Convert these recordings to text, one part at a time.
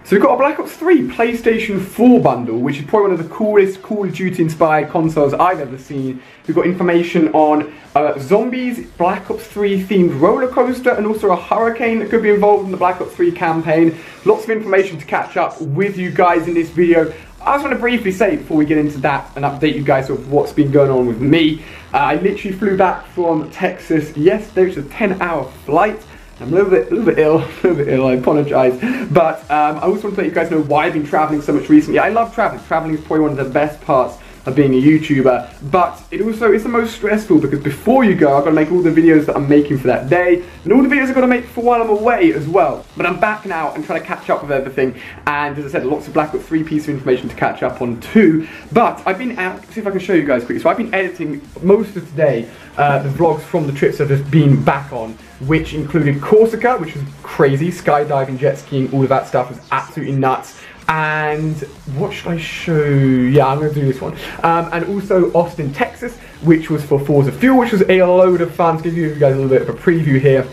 So we've got a Black Ops 3 PlayStation 4 bundle, which is probably one of the coolest Call of Duty inspired consoles I've ever seen. We've got information on zombies, Black Ops 3 themed roller coaster, and also a hurricane that could be involved in the Black Ops 3 campaign. Lots of information to catch up with you guys in this video. I just want to briefly say, before we get into that, and update you guys of what's been going on with me. I literally flew back from Texas yesterday, which was a 10-hour flight. I'm a little bit ill, I apologise. But I also want to let you guys know why I've been travelling so much recently. I love travelling. Travelling is probably one of the best parts of being a YouTuber, but it also is the most stressful because before you go, I've got to make all the videos that I'm making for that day, and all the videos I've got to make for while I'm away as well. But I'm back now and trying to catch up with everything, and as I said, lots of Black Ops 3 pieces of information to catch up on too. But I've been out, see if I can show you guys quickly. So I've been editing most of today, the vlogs from the trips I've just been back on, which included Corsica, which was crazy, skydiving, jet skiing, all of that stuff was absolutely nuts. And what should I show? Yeah, I'm going to do this one. And also Austin, Texas, which was for Forza Fuel, which was a load of fun. To give you guys a little bit of a preview here.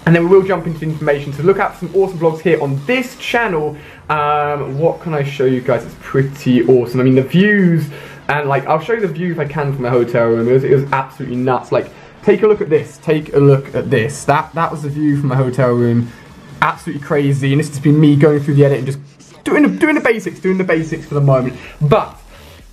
And then we will jump into the information to look at some awesome vlogs here on this channel. What can I show you guys? It's pretty awesome. I mean, the views, and like, I'll show you the view if I can from my hotel room. It was absolutely nuts. Like, take a look at this. Take a look at this. That was the view from my hotel room. Absolutely crazy. And this has been me going through the edit and just doing the basics for the moment. But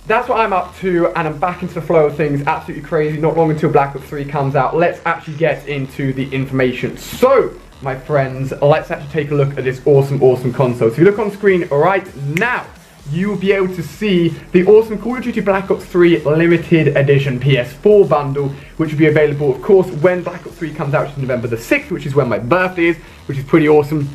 that's what I'm up to, and I'm back into the flow of things. Absolutely crazy. Not long until Black Ops 3 comes out. Let's actually get into the information. So, my friends, let's actually take a look at this awesome console. So if you look on screen right now, you will be able to see the awesome Call of Duty Black Ops 3 Limited Edition PS4 bundle, which will be available, of course, when Black Ops 3 comes out, which is November the 6th, which is when my birthday is, which is pretty awesome.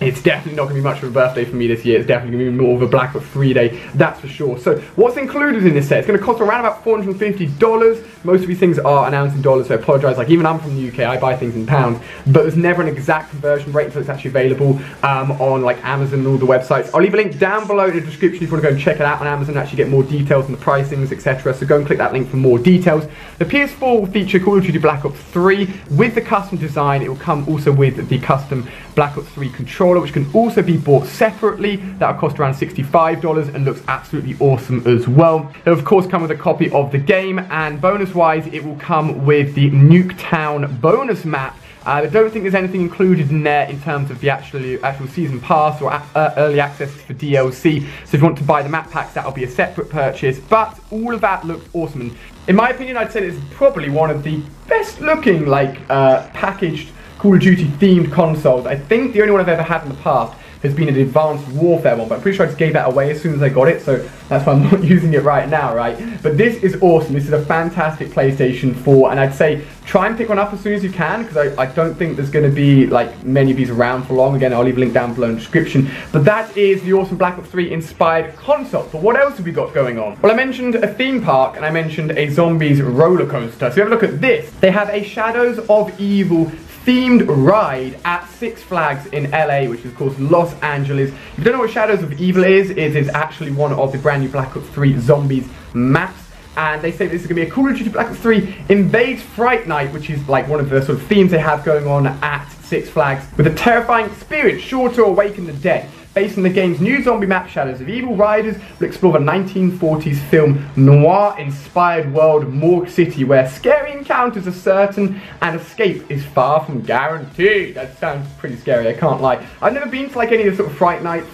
It's definitely not going to be much of a birthday for me this year. It's definitely going to be more of a Black Ops 3 day, that's for sure. So, what's included in this set? It's going to cost around about $450. Most of these things are announced in dollars, so I apologise. Like, even I'm from the UK, I buy things in pounds, but there's never an exact conversion rate until it's actually available on like Amazon and all the websites. I'll leave a link down below in the description if you want to go and check it out on Amazon and actually get more details on the pricings, etc. So go and click that link for more details. The PS4 will feature Call of Duty Black Ops 3 with the custom design. It will come also with the custom Black Ops 3 controller, which can also be bought separately. That will cost around $65 and looks absolutely awesome as well. It'll of course come with a copy of the game, and bonus wise it will come with the Nuketown bonus map. I don't think there's anything included in there in terms of the actual season pass or early access for DLC. So if you want to buy the map packs, that'll be a separate purchase. But all of that looks awesome, and in my opinion, I'd say it's probably one of the best looking like packaged Call of Duty themed consoles. I think the only one I've ever had in the past has been an Advanced Warfare one, but I'm pretty sure I just gave that away as soon as I got it, so that's why I'm not using it right now, right? But this is awesome. This is a fantastic PlayStation 4, and I'd say try and pick one up as soon as you can, because I don't think there's going to be like many of these around for long. Again, I'll leave a link down below in the description. But that is the awesome Black Ops 3 inspired console. But what else have we got going on? Well, I mentioned a theme park, and I mentioned a zombies roller coaster. So if you have a look at this, they have a Shadows of Evil themed ride at Six Flags in LA, which is of course Los Angeles. If you don't know what Shadows of Evil is, it is actually one of the brand new Black Ops 3 zombies maps. And they say this is going to be a Call of Duty Black Ops 3 Invades Fright Night, which is like one of the sort of themes they have going on at Six Flags, with a terrifying experience sure to awaken the dead. Based on the game's new zombie map, Shadows of Evil, riders will explore the 1940s film noir-inspired world Morgue City, where scary encounters are certain and escape is far from guaranteed. That sounds pretty scary, I can't lie. I've never been to like any of the sort of Fright Night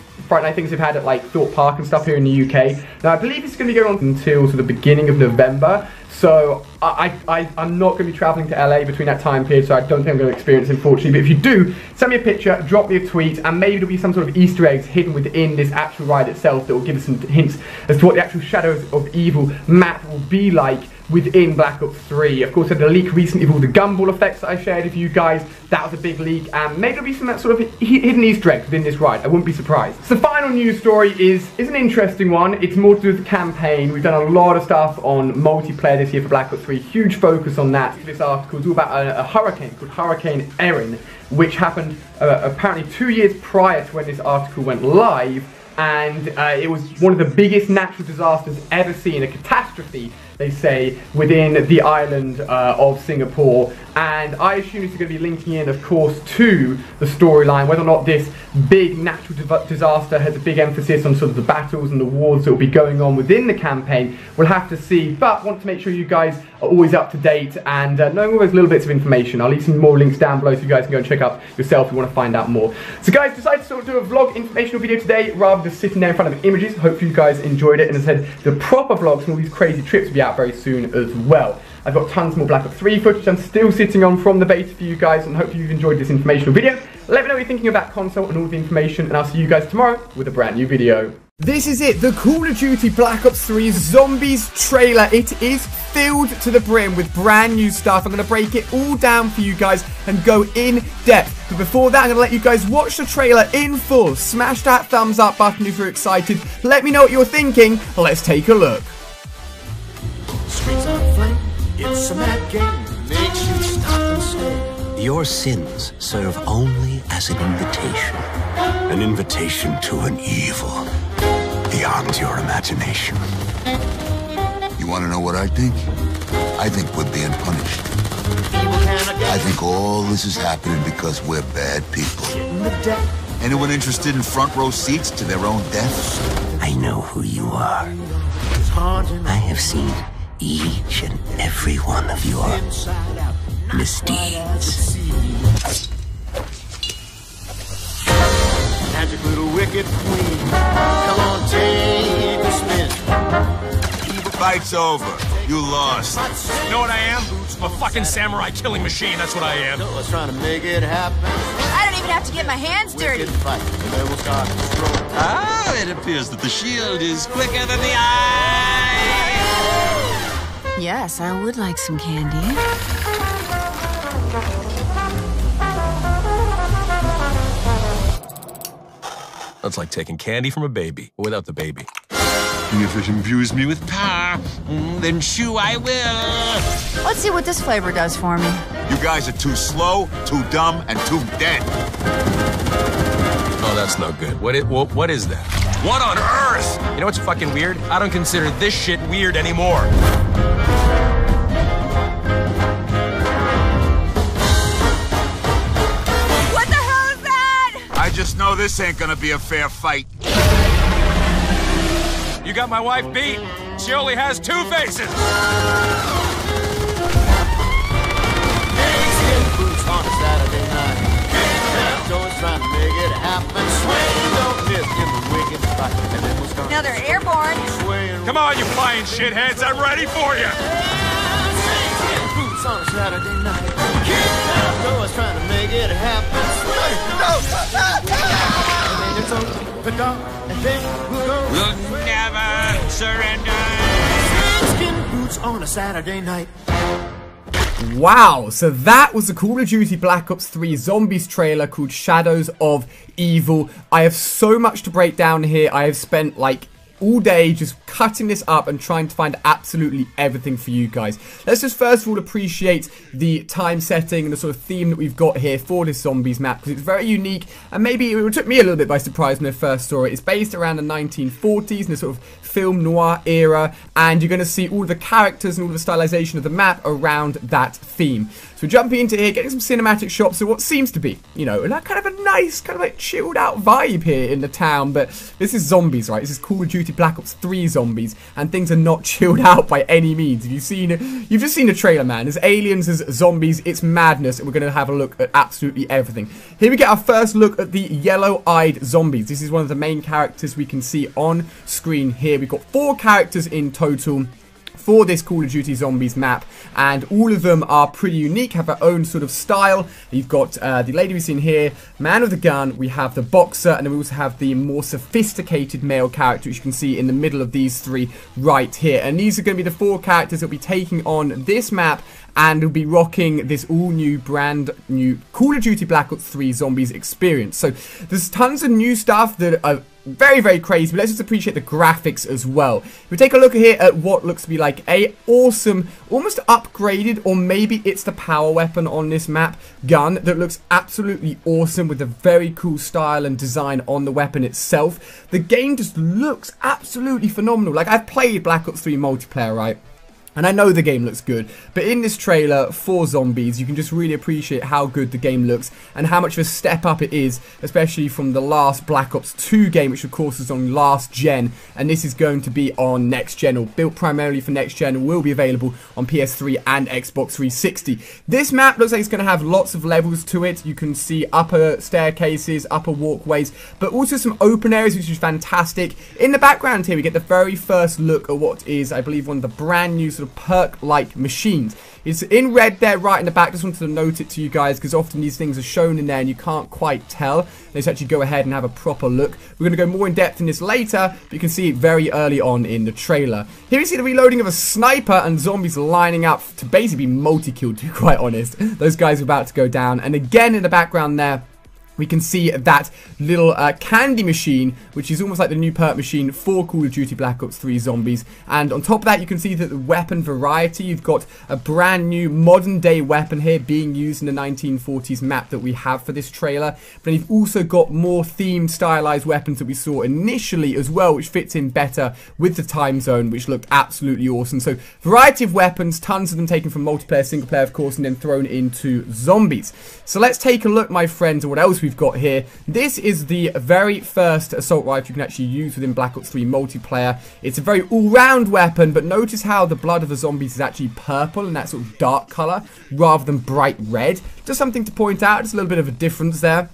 things they've had at like Thorpe Park and stuff here in the UK. Now I believe it's going to be going on until sort of the beginning of November. So I'm not going to be travelling to LA between that time period, so I don't think I'm going to experience it, unfortunately. But if you do, send me a picture, drop me a tweet, and maybe there'll be some sort of Easter eggs hidden within this actual ride itself that will give us some hints as to what the actual Shadows of Evil map will be like within Black Ops 3. Of course, I had a leak recently of all the gumball effects that I shared with you guys. That was a big leak, and maybe there'll be some sort of hidden Easter eggs within this ride. I wouldn't be surprised. So the final news story is an interesting one. It's more to do with the campaign. We've done a lot of stuff on multiplayer this year for Black Ops 3. Huge focus on that. This article is all about a hurricane called Hurricane Erin, which happened apparently 2 years prior to when this article went live. And it was one of the biggest natural disasters ever seen, a catastrophe they say, within the island of Singapore. And I assume this is going to be linking in, of course, to the storyline. Whether or not this big natural disaster has a big emphasis on sort of the battles and the wars that will be going on within the campaign, we'll have to see. But want to make sure you guys are always up to date and knowing all those little bits of information. I'll leave some more links down below so you guys can go and check out yourself if you want to find out more. So guys, decided to sort of do a vlog informational video today rather than just sitting there in front of images. Hopefully you guys enjoyed it, and as I said, the proper vlogs from all these crazy trips will be out very soon as well. I've got tons more Black Ops 3 footage I'm still sitting on from the beta for you guys, and hopefully you've enjoyed this informational video. Let me know what you're thinking about console and all the information, and I'll see you guys tomorrow with a brand new video. This is it, the Call of Duty Black Ops 3 Zombies trailer. It is filled to the brim with brand new stuff. I'm going to break it all down for you guys and go in depth. But before that, I'm going to let you guys watch the trailer in full. Smash that thumbs up button if you're excited. Let me know what you're thinking. Let's take a look. Streets on flame, it's a mad game, makes you stop and stare. Your sins serve only as an invitation. An invitation to an evil beyond your imagination. You want to know what I think? I think we're being punished. I think all this is happening because we're bad people. Anyone interested in front row seats to their own deaths? I know who you are. I have seen each and every one of your misdeeds. Magic little wicked queen, come on, take a spin. Fight's over. You lost. You know what I am? I'm a fucking samurai killing machine, that's what I am. I was trying to make it happen. I don't even have to get my hands dirty. Wicked fight, and then we'll start to stroll. Ah, it appears that the shield is quicker than the eye. Yes, I would like some candy. That's like taking candy from a baby, without the baby. If it imbues me with power, then chew I will. Let's see what this flavor does for me. You guys are too slow, too dumb, and too dead. Oh, that's no good. What is that? What on earth? You know what's fucking weird? I don't consider this shit weird anymore. What the hell is that? I just know this ain't gonna be a fair fight. You got my wife beat. She only has two faces. Boots on a Saturday night. Always trying to make it happen. Swing, don't miss in the wicked fight. And then we'll start Now they're airborne. swaying. Come on, you flying shitheads. I'm ready for you. Boots on a Saturday night. Always trying to make it happen. Swing, and then it's over the door, and then we'll go. We'll never surrender. Skin boots on a Saturday night. Wow, so that was the Call of Duty Black Ops 3 Zombies trailer called Shadows of Evil. I have so much to break down here. I have spent like all day just cutting this up and trying to find absolutely everything for you guys. Let's just first of all appreciate the time setting and the sort of theme that we've got here for this Zombies map, because it's very unique, and maybe it took me a little bit by surprise when I first saw it. It's based around the 1940s in the sort of film noir era, and you're going to see all the characters and all the stylization of the map around that theme. So we're jumping into here, getting some cinematic shots of what seems to be, you know, kind of a nice, kind of like chilled out vibe here in the town, but this is Zombies, right? This is Call of Duty Black Ops 3 Zombies, and things are not chilled out by any means. If you've just seen the trailer, man. There's aliens, there's zombies, it's madness, and we're going to have a look at absolutely everything. Here we get our first look at the yellow-eyed zombies. This is one of the main characters we can see on screen here. We've got 4 characters in total for this Call of Duty Zombies map, and all of them are pretty unique, have their own sort of style. You've got the lady we've seen here, man with the gun, we have the boxer, and then we also have the more sophisticated male character, which you can see in the middle of these 3 right here. And these are going to be the 4 characters that will be taking on this map, and will be rocking this all-new, brand-new Call of Duty Black Ops 3 Zombies experience. So there's tons of new stuff that are very, very crazy, but let's just appreciate the graphics as well. If we take a look here at what looks to be like a awesome, almost upgraded, or maybe it's the power weapon on this map, gun, that looks absolutely awesome with a very cool style and design on the weapon itself. The game just looks absolutely phenomenal. Like, I've played Black Ops 3 multiplayer, right? And I know the game looks good, but in this trailer for Zombies, you can just really appreciate how good the game looks and how much of a step up it is, especially from the last Black Ops 2 game, which of course was on last gen, and this is going to be on next gen, or built primarily for next gen, and will be available on PS3 and Xbox 360. This map looks like it's going to have lots of levels to it. You can see upper staircases, upper walkways, but also some open areas, which is fantastic. In the background here, we get the very first look at what is, I believe, one of the brand new sort of perk-like machines. It's in red there, right in the back. Just wanted to note it to you guys, because often these things are shown in there and you can't quite tell. Let's actually go ahead and have a proper look. We're going to go more in depth in this later, but you can see it very early on in the trailer. Here we see the reloading of a sniper and zombies lining up to basically be multi-killed, to be quite honest. Those guys are about to go down. And again in the background there, we can see that little candy machine, which is almost like the new perk machine for Call of Duty Black Ops 3 Zombies. And on top of that, you can see that the weapon variety, you've got a brand new modern day weapon here being used in the 1940s map that we have for this trailer. But then you've also got more themed, stylized weapons that we saw initially as well, which fits in better with the time zone, which looked absolutely awesome. So variety of weapons, tons of them taken from multiplayer, single player of course, and then thrown into Zombies. So let's take a look, my friends, at what else we've got here. This is the very first assault rifle you can actually use within Black Ops 3 multiplayer. It's a very all-round weapon, but notice how the blood of the zombies is actually purple and that sort of dark color rather than bright red. Just something to point out, just a little bit of a difference there.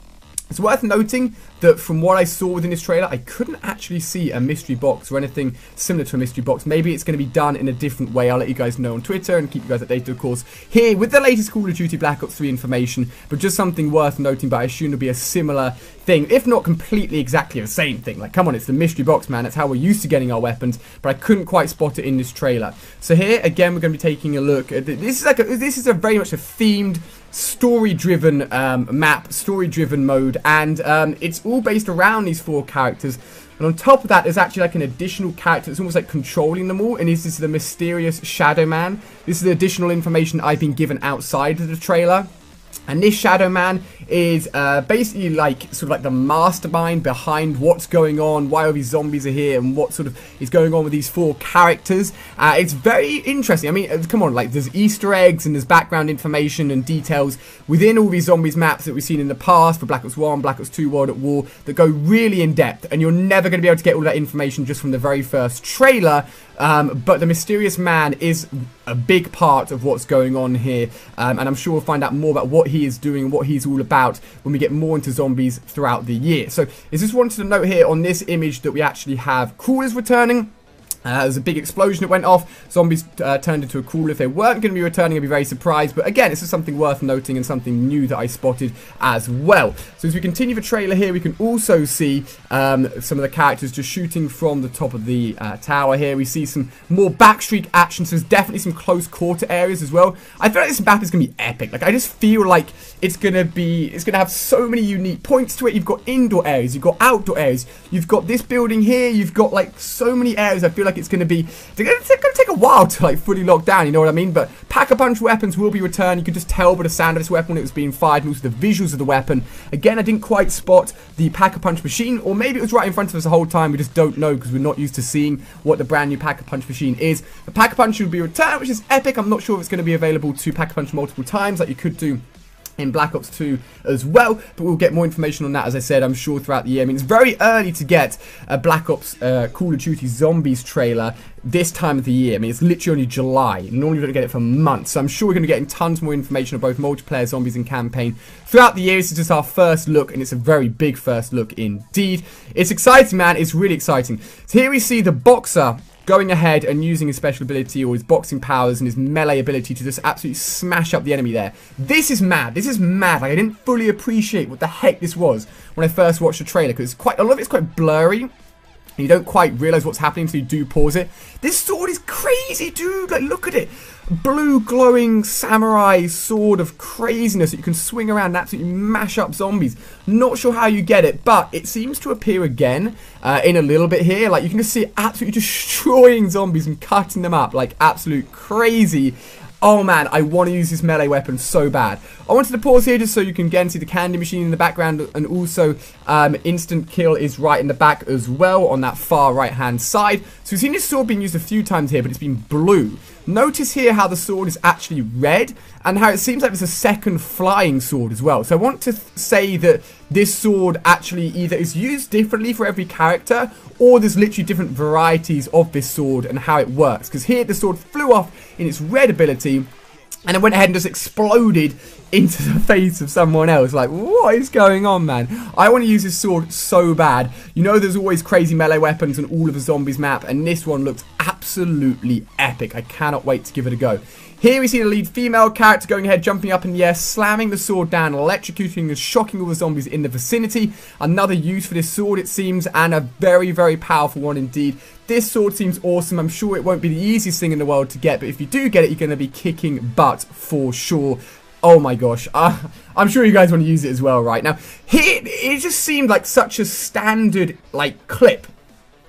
It's worth noting that from what I saw within this trailer, I couldn't actually see a mystery box or anything similar to a mystery box. Maybe it's going to be done in a different way. I'll let you guys know on Twitter and keep you guys updated, of course, here with the latest Call of Duty Black Ops 3 information. But just something worth noting, but I assume it'll be a similar thing, if not completely exactly the same thing. Like, come on, it's the mystery box, man. That's how we're used to getting our weapons, but I couldn't quite spot it in this trailer. So here, again, we're going to be taking a look at this. This is a very much a themed, story-driven map, story-driven mode, and it's all based around these 4 characters. And on top of that, there's actually like an additional character that's almost like controlling them all, and this is the mysterious Shadow Man. This is additional information I've been given outside of the trailer. And this Shadow Man is basically like sort of like the mastermind behind what's going on, why all these zombies are here, and what sort of is going on with these 4 characters. It's very interesting. I mean, come on, like there's Easter eggs and there's background information and details within all these zombies maps that we've seen in the past for Black Ops 1, Black Ops 2, World at War, that go really in depth, and you're never going to be able to get all that information just from the very first trailer. But the mysterious man is a big part of what's going on here, and I'm sure we'll find out more about what he is doing and what he's all about when we get more into Zombies throughout the year. So I just wanted to note here on this image that we actually have crawlers returning. There's a big explosion that went off. Zombies turned into a crawler. If they weren't going to be returning, I'd be very surprised. But again, this is something worth noting and something new that I spotted as well. So as we continue the trailer here, we can also see some of the characters just shooting from the top of the tower here. We see some more backstreet action. So there's definitely some close quarter areas as well. I feel like this map is going to be epic. Like, I just feel like it's going to have so many unique points to it. You've got indoor areas, you've got outdoor areas, you've got this building here, you've got like so many areas. I feel like it's going to take a while to like fully lock down, you know what I mean? But pack-a-punch weapons will be returned. You can just tell by the sound of this weapon when it was being fired, and also the visuals of the weapon. Again, I didn't quite spot the pack-a-punch machine, or maybe it was right in front of us the whole time. We just don't know because we're not used to seeing what the brand new pack-a-punch machine is. The pack-a-punch will be returned, which is epic. I'm not sure if it's going to be available to pack-a-punch multiple times like you could do in Black Ops 2 as well, but we'll get more information on that, as I said, I'm sure, throughout the year. I mean, it's very early to get a Black Ops Call of Duty Zombies trailer this time of the year. I mean, it's literally only July. Normally we don't get it for months, so I'm sure we're going to be getting tons more information on both multiplayer, zombies, and campaign throughout the year. This is just our first look, and it's a very big first look indeed. It's exciting, man. It's really exciting. So here we see the boxer going ahead and using his special ability or his boxing powers and his melee ability to just absolutely smash up the enemy there. This is mad. This is mad. Like, I didn't fully appreciate what the heck this was when I first watched the trailer, because a lot of it's quite blurry. You don't quite realize what's happening until you do pause it. This sword is crazy, dude. Like, look at it. Blue glowing samurai sword of craziness that you can swing around and absolutely mash up zombies. Not sure how you get it, but it seems to appear again in a little bit here. Like, you can just see it absolutely destroying zombies and cutting them up like absolute crazy. Oh man, I want to use this melee weapon so bad. I wanted to pause here just so you can again see the candy machine in the background, and also instant kill is right in the back as well on that far right hand side. So we've seen this sword being used a few times here, but it's been blue. Notice here how the sword is actually red, and how it seems like there's a second flying sword as well. So I want to say that this sword actually either is used differently for every character, or there's literally different varieties of this sword and how it works. Because here the sword flew off in its red ability, and it went ahead and just exploded into the face of someone else. Like, what is going on, man? I want to use this sword so bad. You know there's always crazy melee weapons on all of the zombies map, and this one looks absolutely epic. I cannot wait to give it a go. Here we see the lead female character going ahead, jumping up in the air, slamming the sword down, electrocuting and shocking all the zombies in the vicinity. Another use for this sword, it seems, and a very, very powerful one indeed. This sword seems awesome. I'm sure it won't be the easiest thing in the world to get, but if you do get it, you're going to be kicking butt for sure. Oh my gosh, I'm sure you guys want to use it as well right now. Here, it just seemed like such a standard, like, clip.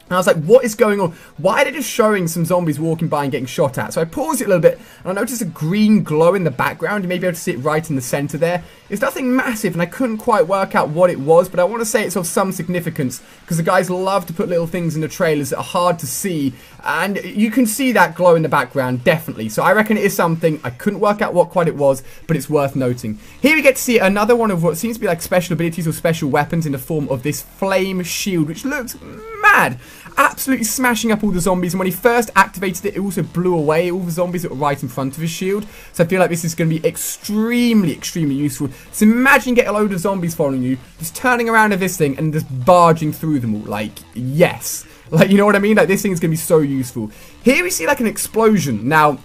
And I was like, what is going on? Why are they just showing some zombies walking by and getting shot at? So I paused it a little bit, and I noticed a green glow in the background. You may be able to see it right in the center there. It's nothing massive, and I couldn't quite work out what it was, but I want to say it's of some significance, because the guys love to put little things in the trailers that are hard to see, and you can see that glow in the background, definitely. So I reckon it is something. I couldn't work out what quite it was, but it's worth noting. Here we get to see another one of what seems to be like special abilities or special weapons in the form of this flame shield, which looks mad. Absolutely smashing up all the zombies, and when he first activated it, it also blew away all the zombies that were right in front of his shield. So I feel like this is going to be extremely, extremely useful. So imagine getting a load of zombies following you, just turning around at this thing and just barging through them all. Like, yes. Like, you know what I mean? Like, this thing is going to be so useful. Here we see like an explosion. Now,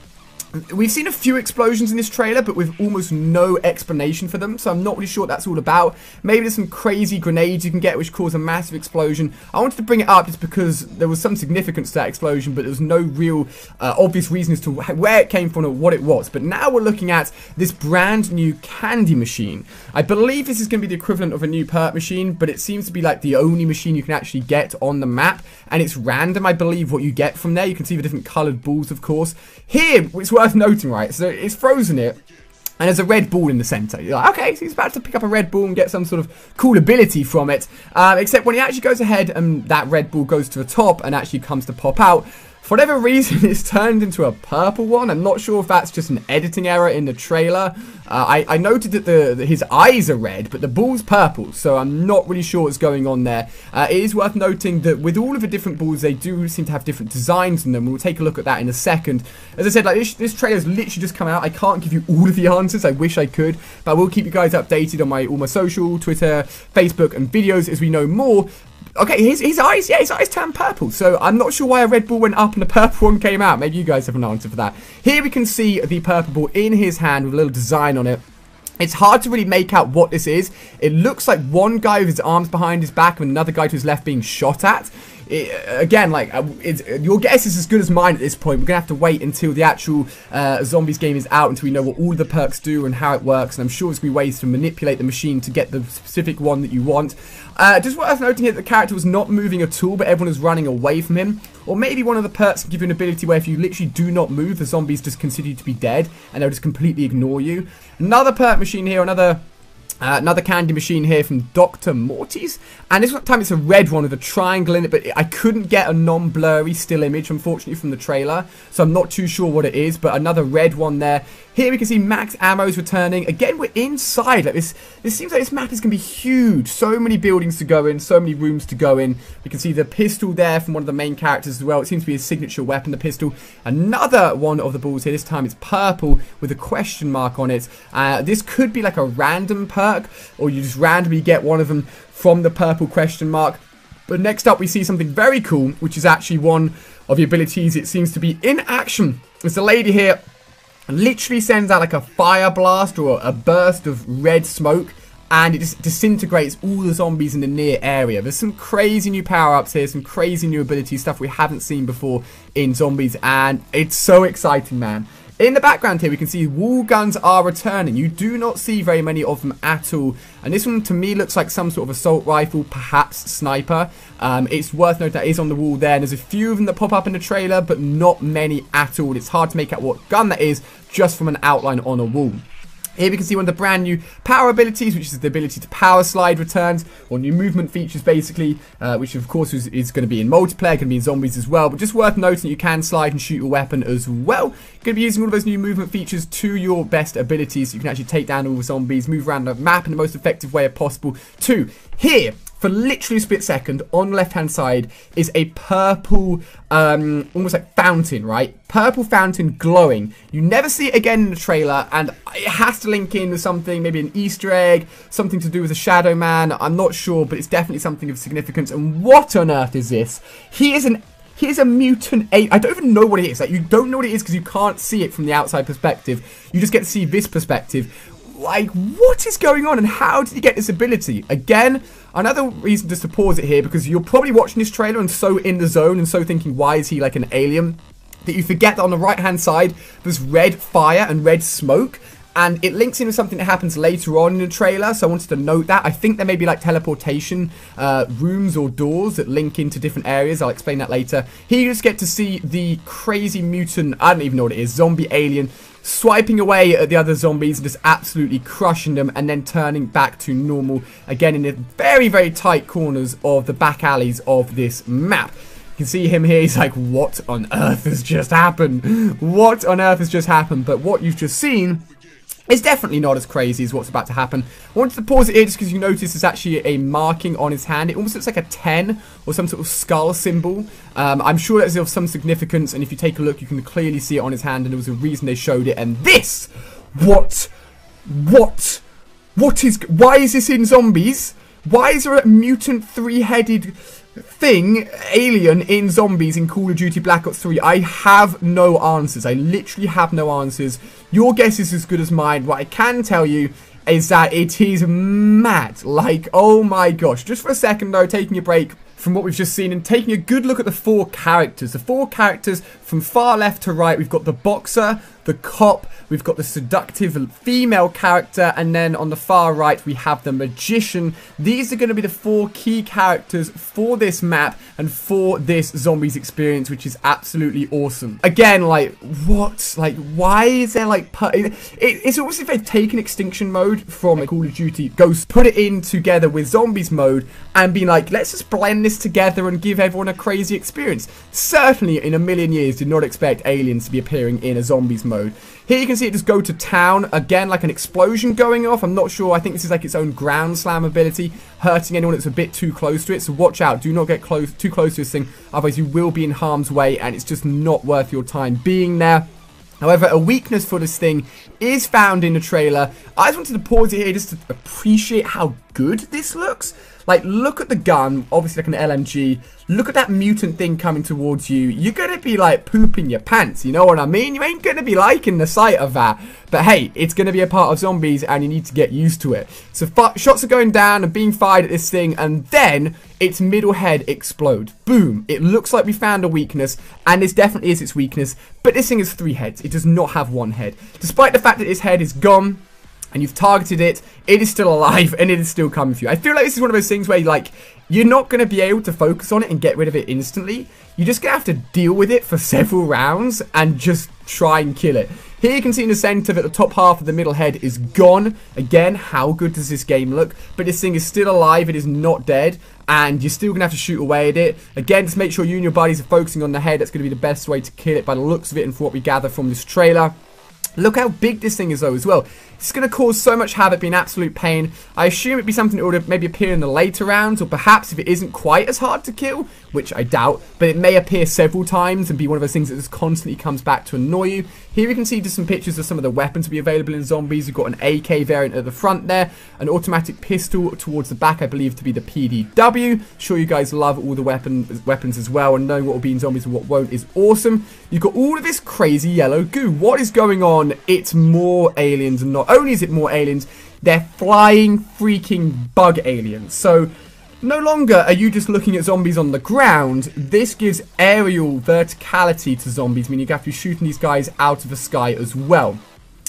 we've seen a few explosions in this trailer, but with almost no explanation for them, so I'm not really sure what that's all about. Maybe there's some crazy grenades you can get which cause a massive explosion. I wanted to bring it up just because there was some significance to that explosion, but there was no real obvious reason as to where it came from or what it was. But now we're looking at this brand new candy machine. I believe this is going to be the equivalent of a new perk machine, but it seems to be like the only machine you can actually get on the map, and it's random, I believe, what you get from there. You can see the different coloured balls, of course. Here, it's worth noting, right? So it's frozen it, and there's a red ball in the center. You're like, okay, so he's about to pick up a red ball and get some sort of cool ability from it. Except when he actually goes ahead and that red ball goes to the top and actually comes to pop out, for whatever reason, it's turned into a purple one. I'm not sure if that's just an editing error in the trailer. I noted that his eyes are red, but the ball's purple, so I'm not really sure what's going on there. It is worth noting that with all of the different balls, they do seem to have different designs in them. We'll take a look at that in a second. As I said, like this trailer's literally just come out. I can't give you all of the answers. I wish I could, but I will keep you guys updated on all my social, Twitter, Facebook, and videos as we know more. Okay, his eyes, yeah, his eyes turned purple, so I'm not sure why a red ball went up and a purple one came out. Maybe you guys have an answer for that. Here we can see the purple ball in his hand with a little design on it. It's hard to really make out what this is. It looks like one guy with his arms behind his back and another guy to his left being shot at. Again, like, your guess is as good as mine at this point. We're going to have to wait until the actual Zombies game is out, until we know what all the perks do and how it works. And I'm sure there's going to be ways to manipulate the machine to get the specific one that you want. Just worth noting here that the character was not moving at all, but everyone was running away from him. Or maybe one of the perks can give you an ability where if you literally do not move, the zombies just consider you to be dead, and they'll just completely ignore you. Another perk machine here, another candy machine here from Dr. Morty's, and this time it's a red one with a triangle in it, but I couldn't get a non-blurry still image, unfortunately, from the trailer, so I'm not too sure what it is, but another red one there. Here we can see max ammo's returning. Again, we're inside. Like this seems like this map is going to be huge. So many buildings to go in, so many rooms to go in. We can see the pistol there from one of the main characters as well. It seems to be his signature weapon, the pistol. Another one of the balls here. This time it's purple with a question mark on it. This could be like a random perk, or you just randomly get one of them from the purple question mark. But next up we see something very cool, which is actually one of the abilities. It seems to be in action. There's a lady here literally sends out like a fire blast or a burst of red smoke, and it just disintegrates all the zombies in the near area. There's some crazy new power-ups here, some crazy new abilities, stuff we haven't seen before in Zombies, and it's so exciting, man. In the background here, we can see wall guns are returning. You do not see very many of them at all. And this one, to me, looks like some sort of assault rifle, perhaps sniper. It's worth noting that is on the wall there. And there's a few of them that pop up in the trailer, but not many at all. It's hard to make out what gun that is just from an outline on a wall. Here we can see one of the brand new power abilities, which is the ability to power slide returns, or new movement features basically, which of course is going to be in multiplayer, going to be in zombies as well, but just worth noting you can slide and shoot your weapon as well. Going to be using all of those new movement features to your best abilities, so you can actually take down all the zombies, move around the map in the most effective way possible too. Here, for literally a split second, on the left-hand side is a purple, almost like fountain, right? Purple fountain glowing. You never see it again in the trailer, and it has to link in with something, maybe an Easter egg, something to do with a Shadow Man. I'm not sure, but it's definitely something of significance. And what on earth is this? Here's a mutant ape. I don't even know what it is. Like, you don't know what it is because you can't see it from the outside perspective. You just get to see this perspective. Like, what is going on and how did he get this ability? Again, another reason just to pause it here, because you're probably watching this trailer and so in the zone and so thinking, why is he like an alien? That you forget that on the right hand side there's red fire and red smoke, and it links in with something that happens later on in the trailer, so I wanted to note that. I think there may be like teleportation rooms or doors that link into different areas. I'll explain that later. Here you just get to see the crazy mutant, I don't even know what it is, zombie alien, swiping away at the other zombies and just absolutely crushing them, and then turning back to normal again in the very, very tight corners of the back alleys of this map. You can see him here, he's like, what on earth has just happened? What on earth has just happened? But what you've just seen is definitely not as crazy as what's about to happen. I wanted to pause it here just because you notice there's actually a marking on his hand. It almost looks like a 10 or some sort of skull symbol. I'm sure that's of some significance, and if you take a look, you can clearly see it on his hand, and there was a reason they showed it. And this, why is this in zombies? Why is there a mutant three-headed thing, alien, in zombies in Call of Duty Black Ops 3? I have no answers. I literally have no answers. Your guess is as good as mine. What I can tell you is that it is mad. Like, oh my gosh. Just for a second though, taking a break from what we've just seen and taking a good look at the four characters. The four characters from far left to right. We've got the boxer, the cop, we've got the seductive female character, and then on the far right we have the magician. These are going to be the four key characters for this map and for this zombies experience, which is absolutely awesome. Again, like, what? Like, why is there like... It's almost if they've taken extinction mode from Call of Duty Ghost, put it in together with zombies mode, and been like, let's just blend this together and give everyone a crazy experience. Certainly in a million years did not expect aliens to be appearing in a zombies mode. Here you can see it just go to town, again like an explosion going off. I'm not sure, I think this is like its own ground slam ability, hurting anyone that's a bit too close to it, so watch out, do not get too close to this thing, otherwise you will be in harm's way and it's just not worth your time being there. However, a weakness for this thing is found in the trailer. I just wanted to pause it here just to appreciate how good this looks. Like, look at the gun, obviously like an LMG. Look at that mutant thing coming towards you. You're going to be like pooping your pants, you know what I mean? You ain't going to be liking the sight of that. But hey, it's going to be a part of zombies and you need to get used to it. So shots are going down and being fired at this thing, and then its middle head explodes. Boom. It looks like we found a weakness, and this definitely is its weakness. But this thing has 3 heads. It does not have 1 head. Despite the fact that its head is gone, and you've targeted it, it is still alive and it is still coming for you. I feel like this is one of those things where you're not going to be able to focus on it and get rid of it instantly. You're just going to have to deal with it for several rounds and just try and kill it. Here you can see in the center that the top half of the middle head is gone. Again, how good does this game look? But this thing is still alive, it is not dead, and you're still going to have to shoot away at it. Again, just make sure you and your buddies are focusing on the head. That's going to be the best way to kill it by the looks of it and for what we gather from this trailer. Look how big this thing is though as well. It's going to cause so much havoc, be an absolute pain. I assume it'd be something that would maybe appear in the later rounds, or perhaps if it isn't quite as hard to kill, which I doubt, but it may appear several times and be one of those things that just constantly comes back to annoy you. Here we can see just some pictures of some of the weapons to be available in zombies. We've got an AK variant at the front there, an automatic pistol towards the back, I believe to be the PDW. Sure, you guys love all the weapons as well, and knowing what will be in zombies and what won't is awesome. You've got all of this crazy yellow goo. What is going on? It's more aliens, and not only is it more aliens, they're flying freaking bug aliens. So no longer are you just looking at zombies on the ground. This gives aerial verticality to zombies, meaning you have to be shooting these guys out of the sky as well.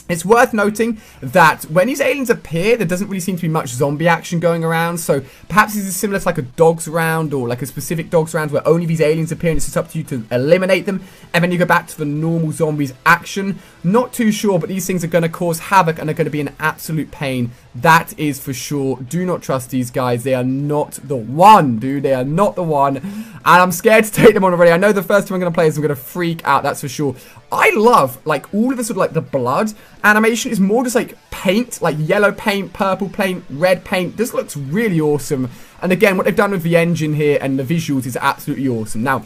It's worth noting that when these aliens appear, there doesn't really seem to be much zombie action going around, so perhaps this is similar to like a dogs round or like a specific dogs round where only these aliens appear and it's just up to you to eliminate them, and then you go back to the normal zombies action. Not too sure, but these things are going to cause havoc and are going to be an absolute pain. That is for sure. Do not trust these guys. They are not the one, dude. They are not the one. And I'm scared to take them on already. I know the first time I'm going to play is I'm going to freak out, that's for sure. I love, like, all of the sort of, like, the blood animation is more just, like, paint. Like, yellow paint, purple paint, red paint. This looks really awesome. And again, what they've done with the engine here and the visuals is absolutely awesome. Now,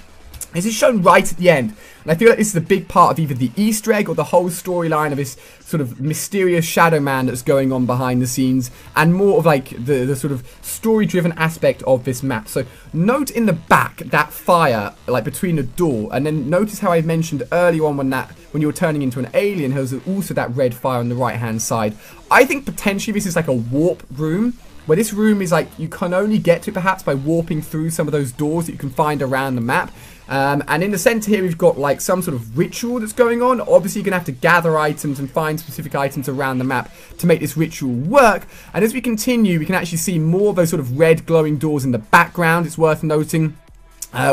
this is shown right at the end, and I feel like this is a big part of either the Easter egg or the whole storyline of this sort of mysterious Shadow Man that's going on behind the scenes, and more of like the sort of story-driven aspect of this map. So note in the back that fire like between the door, and then notice how I mentioned earlier on when you were turning into an alien, there's also that red fire on the right-hand side. I think potentially this is like a warp room, where this room is like you can only get to perhaps by warping through some of those doors that you can find around the map. And in the center here we've got like some sort of ritual that's going on. Obviously you're going to have to gather items and find specific items around the map to make this ritual work. And as we continue, we can actually see more of those sort of red glowing doors in the background, it's worth noting.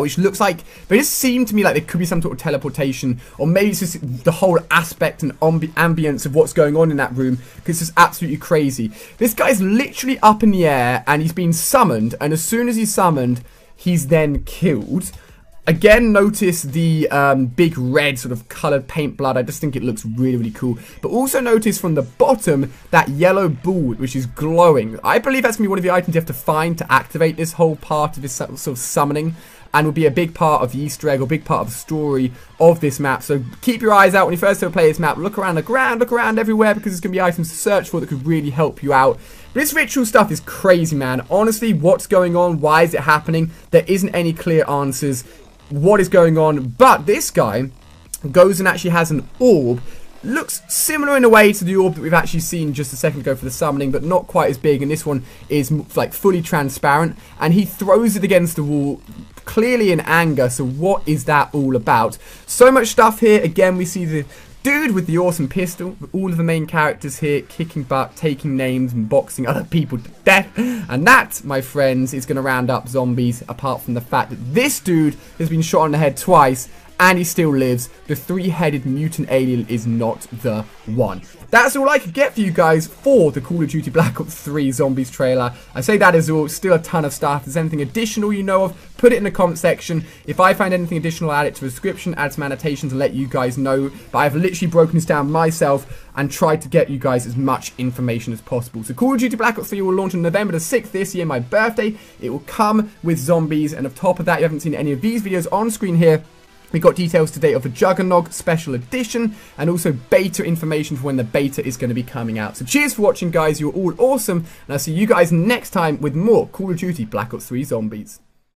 Which looks like, they just seem to me like there could be some sort of teleportation, or maybe it's just the whole aspect and ambience of what's going on in that room, because it's just absolutely crazy. This guy's literally up in the air, and he's been summoned, and as soon as he's summoned, he's then killed. Again, notice the big red sort of coloured paint blood. I just think it looks really, really cool. But also notice from the bottom that yellow ball, which is glowing. I believe that's going to be one of the items you have to find to activate this whole part of this sort of summoning, and will be a big part of the Easter egg or big part of the story of this map. So keep your eyes out when you first ever play this map. Look around the ground, look around everywhere, because there's going to be items to search for that could really help you out. But this ritual stuff is crazy, man. Honestly, what's going on? Why is it happening? There isn't any clear answers. What is going on? But this guy goes and actually has an orb. Looks similar in a way to the orb that we've actually seen just a second ago for the summoning, but not quite as big, and this one is like fully transparent, and he throws it against the wall, clearly in anger. So what is that all about? So much stuff here. Again, we see the dude with the awesome pistol, all of the main characters here kicking butt, taking names and boxing other people to death, and that, my friends, is going to round up zombies, apart from the fact that this dude has been shot on the head twice and he still lives. The three-headed mutant alien is not the one. That's all I could get for you guys for the Call of Duty Black Ops 3 Zombies trailer. I say that is all. Still a ton of stuff. If there's anything additional you know of, put it in the comment section. If I find anything additional, I'll add it to the description, add some annotations and let you guys know. But I've literally broken this down myself and tried to get you guys as much information as possible. So Call of Duty Black Ops 3 will launch on November the 6th this year, my birthday. It will come with zombies, and on top of that, you haven't seen any of these videos on screen here. We got details today of the Juggernog Special Edition, and also beta information for when the beta is going to be coming out. So cheers for watching, guys. You're all awesome, and I'll see you guys next time with more Call of Duty Black Ops 3 Zombies.